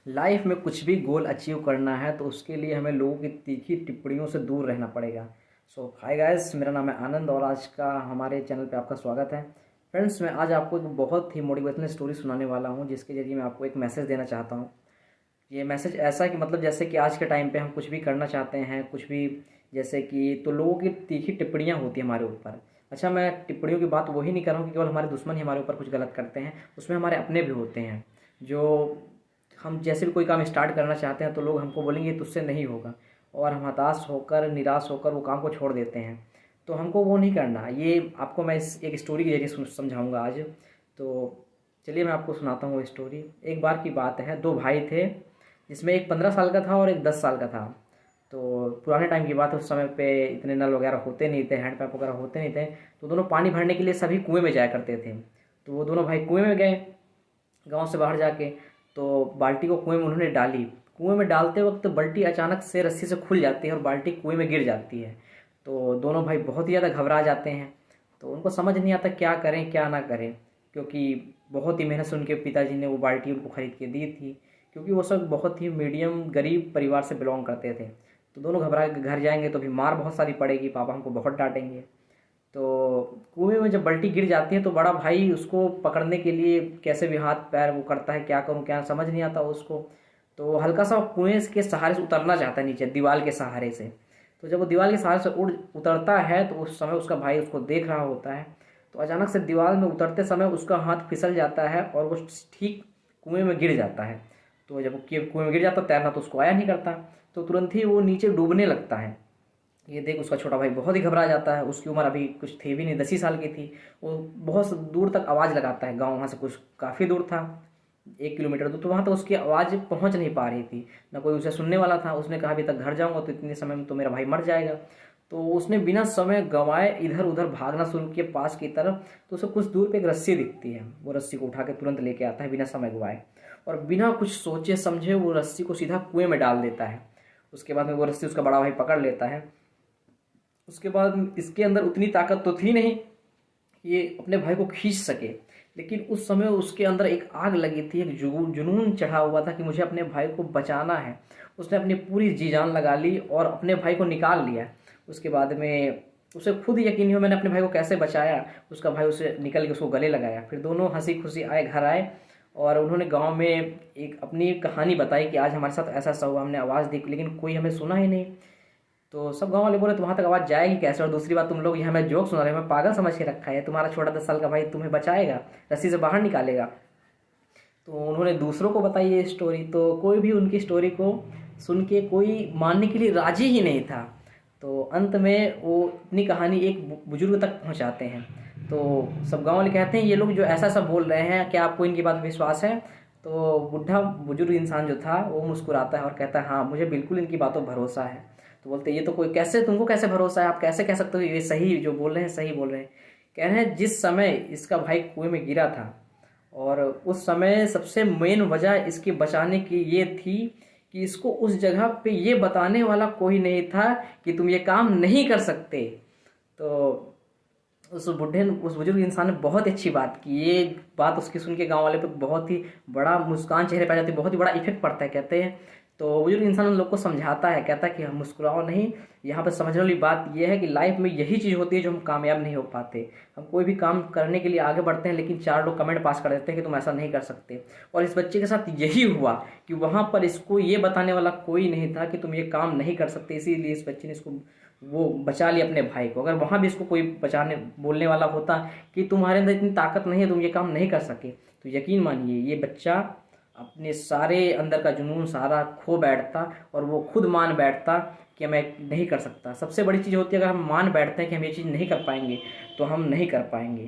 Life में कुछ भी गोल अचीव करना है तो उसके लिए हमें लोगों की तीखी टिप्पणियों से दूर रहना पड़ेगा। सो हाय गाइस, मेरा नाम है आनंद और आज का हमारे चैनल पे आपका स्वागत है। फ्रेंड्स, मैं आज आपको एक बहुत ही मोटिवेशनल स्टोरी सुनाने वाला हूँ जिसके जरिए मैं आपको एक मैसेज देना चाहता हूँ। ये मैसेज ऐसा है कि मतलब जैसे कि आज के टाइम पे हम कुछ भी करना चाहते हैं, कुछ भी जैसे कि तो लोगों की तीखी टिप्पणियाँ होती हैं हमारे ऊपर। अच्छा, मैं टिप्पणियों की बात वही नहीं कर रहा हूँ कि केवल हमारे दुश्मन ही हमारे ऊपर कुछ गलत करते हैं, उसमें हमारे अपने भी होते हैं। जो हम जैसे भी कोई काम स्टार्ट करना चाहते हैं तो लोग हमको बोलेंगे ये तुझसे नहीं होगा, और हम हताश होकर निराश होकर वो काम को छोड़ देते हैं। तो हमको वो नहीं करना। ये आपको मैं इस एक स्टोरी के जरिए समझाऊंगा आज। तो चलिए मैं आपको सुनाता हूँ वो स्टोरी। एक बार की बात है, दो भाई थे जिसमें एक 15 साल का था और एक 10 साल का था। तो पुराने टाइम की बात है, उस समय पे इतने नल वगैरह होते नहीं थे, हैंडपम्प वगैरह होते नहीं थे। तो दोनों पानी भरने के लिए सभी कुएं में जाया करते थे। तो वो दोनों भाई कुएं में गए गांव से बाहर जाके। तो बाल्टी को कुएं में उन्होंने डाली। कुएं में डालते वक्त बाल्टी अचानक से रस्सी से खुल जाती है और बाल्टी कुएं में गिर जाती है। तो दोनों भाई बहुत ही ज़्यादा घबरा जाते हैं। तो उनको समझ नहीं आता क्या करें क्या ना करें, क्योंकि बहुत ही मेहनत से उनके पिताजी ने वो बाल्टी उनको खरीद के दी थी, क्योंकि वो सब बहुत ही मीडियम गरीब परिवार से बिलोंग करते थे। तो दोनों घबरा के घर जाएंगे तो भी मार बहुत सारी पड़ेगी, पापा हमको बहुत डांटेंगे। तो कुएं में जब बाल्टी गिर जाती है तो बड़ा भाई उसको पकड़ने के लिए कैसे भी हाथ पैर वो करता है, क्या करूं क्या समझ नहीं आता उसको। तो हल्का सा कुएं के सहारे से उतरना चाहता है नीचे दीवार के सहारे से। तो जब वो दीवार के सहारे से उतरता है तो उस समय उसका भाई उसको देख रहा होता है। तो अचानक से दीवार में उतरते समय उसका हाथ फिसल जाता है और वो ठीक कुएं में गिर जाता है। तो जब वो कुएं में गिर जाता, तैरना तो उसको आया नहीं करता, तो तुरंत ही वो नीचे डूबने लगता है। ये देख उसका छोटा भाई बहुत ही घबरा जाता है। उसकी उम्र अभी कुछ थी भी नहीं, 10 ही साल की थी। वो बहुत दूर तक आवाज़ लगाता है, गांव वहाँ से कुछ काफ़ी दूर था, 1 किलोमीटर दूर। तो वहाँ तक उसकी आवाज़ पहुँच नहीं पा रही थी, ना कोई उसे सुनने वाला था। उसने कहा अभी तक घर जाऊँगा तो इतने समय में तो मेरा भाई मर जाएगा। तो उसने बिना समय गंवाए इधर उधर भागना शुरू किया पास की तरफ। तो उसे कुछ दूर पे एक रस्सी दिखती है, वो रस्सी को उठा के तुरंत लेके आता है बिना समय गंवाए, और बिना कुछ सोचे समझे वो रस्सी को सीधा कुएं में डाल देता है। उसके बाद में वो रस्सी उसका बड़ा भाई पकड़ लेता है। उसके बाद इसके अंदर उतनी ताकत तो थी नहीं कि ये अपने भाई को खींच सके, लेकिन उस समय उसके अंदर एक आग लगी थी, एक जुनून चढ़ा हुआ था कि मुझे अपने भाई को बचाना है। उसने अपनी पूरी जी जान लगा ली और अपने भाई को निकाल लिया। उसके बाद में उसे खुद यकीन नहीं हुआ मैंने अपने भाई को कैसे बचाया। उसका भाई उसे निकल के उसको गले लगाया। फिर दोनों हंसी खुशी आए, घर आए, और उन्होंने गांव में एक अपनी कहानी बताई कि आज हमारे साथ ऐसा ऐसा हुआ, हमने आवाज़ दी लेकिन कोई हमें सुना ही नहीं। तो सब गांव वाले बोले तो वहां तक आवाज जाएगी कैसे, और दूसरी बात तुम लोग यहाँ मैं जोक सुना रहे हो, मैं पागल समझ के रखा है, तुम्हारा छोटा 10 साल का भाई तुम्हें बचाएगा, रस्सी से बाहर निकालेगा। तो उन्होंने दूसरों को बताई ये स्टोरी, तो कोई भी उनकी स्टोरी को सुन के कोई मानने के लिए राजी ही नहीं था। तो अंत में वो अपनी कहानी एक बुजुर्ग तक पहुंचाते हैं। तो सब गांव वाले कहते हैं ये लोग जो ऐसा सब बोल रहे हैं, क्या आपको इनकी बात विश्वास है? तो बुढ़ा बुजुर्ग इंसान जो था वो मुस्कुराता है और कहता है हाँ, मुझे बिल्कुल इनकी बातों पर भरोसा है। तो बोलते ये तो कोई कैसे, तुमको कैसे भरोसा है, आप कैसे कह सकते हो ये सही जो बोल रहे हैं सही बोल रहे हैं? कह रहे हैं जिस समय इसका भाई कुएं में गिरा था, और उस समय सबसे मेन वजह इसके बचाने की ये थी कि इसको उस जगह पे ये बताने वाला कोई नहीं था कि तुम ये काम नहीं कर सकते। तो उस बुजुर्ग इंसान ने बहुत अच्छी बात की। ये बात उसकी सुन के गाँव वाले पे बहुत ही बड़ा मुस्कान चेहरे पर आ जाती है, बहुत ही बड़ा इफेक्ट पड़ता है कहते हैं। तो बुजुर्ग इंसान उन लोग को समझाता है, कहता है कि हम मुस्कुराओ नहीं। यहाँ पर समझने वाली बात यह है कि लाइफ में यही चीज़ होती है जो हम कामयाब नहीं हो पाते। हम कोई भी काम करने के लिए आगे बढ़ते हैं लेकिन 4 लोग कमेंट पास कर देते हैं कि तुम ऐसा नहीं कर सकते। और इस बच्चे के साथ यही हुआ कि वहाँ पर इसको ये बताने वाला कोई नहीं था कि तुम ये काम नहीं कर सकते, इसीलिए इस बच्चे ने इसको वो बचा लिया अपने भाई को। अगर वहाँ भी इसको कोई बचाने बोलने वाला होता कि तुम्हारे अंदर इतनी ताकत नहीं है, तुम ये काम नहीं कर सके, तो यकीन मानिए ये बच्चा अपने सारे अंदर का जुनून सारा खो बैठता और वो खुद मान बैठता कि मैं नहीं कर सकता। सबसे बड़ी चीज़ होती है अगर हम मान बैठते हैं कि हम ये चीज़ नहीं कर पाएंगे तो हम नहीं कर पाएंगे।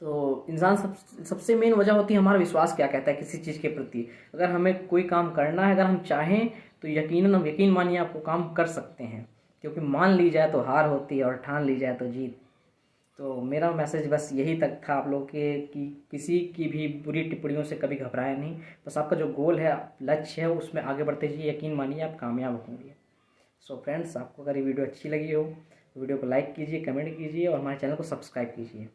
तो इंसान सबसे मेन वजह होती है हमारा विश्वास क्या कहता है किसी चीज़ के प्रति। अगर हमें कोई काम करना है, अगर हम चाहें तो यकीनन हम यकीन मानिए आपको काम कर सकते हैं, क्योंकि मान ली जाए तो हार होती है और ठान ली जाए तो जीत। तो मेरा मैसेज बस यही तक था आप लोग के कि किसी की भी बुरी टिप्पणियों से कभी घबराए नहीं। बस आपका जो गोल है, लक्ष्य है, उसमें आगे बढ़ते जाइए, यकीन मानिए आप कामयाब होंगे। सो फ्रेंड्स, आपको अगर ये वीडियो अच्छी लगी हो तो वीडियो को लाइक कीजिए, कमेंट कीजिए और हमारे चैनल को सब्सक्राइब कीजिए।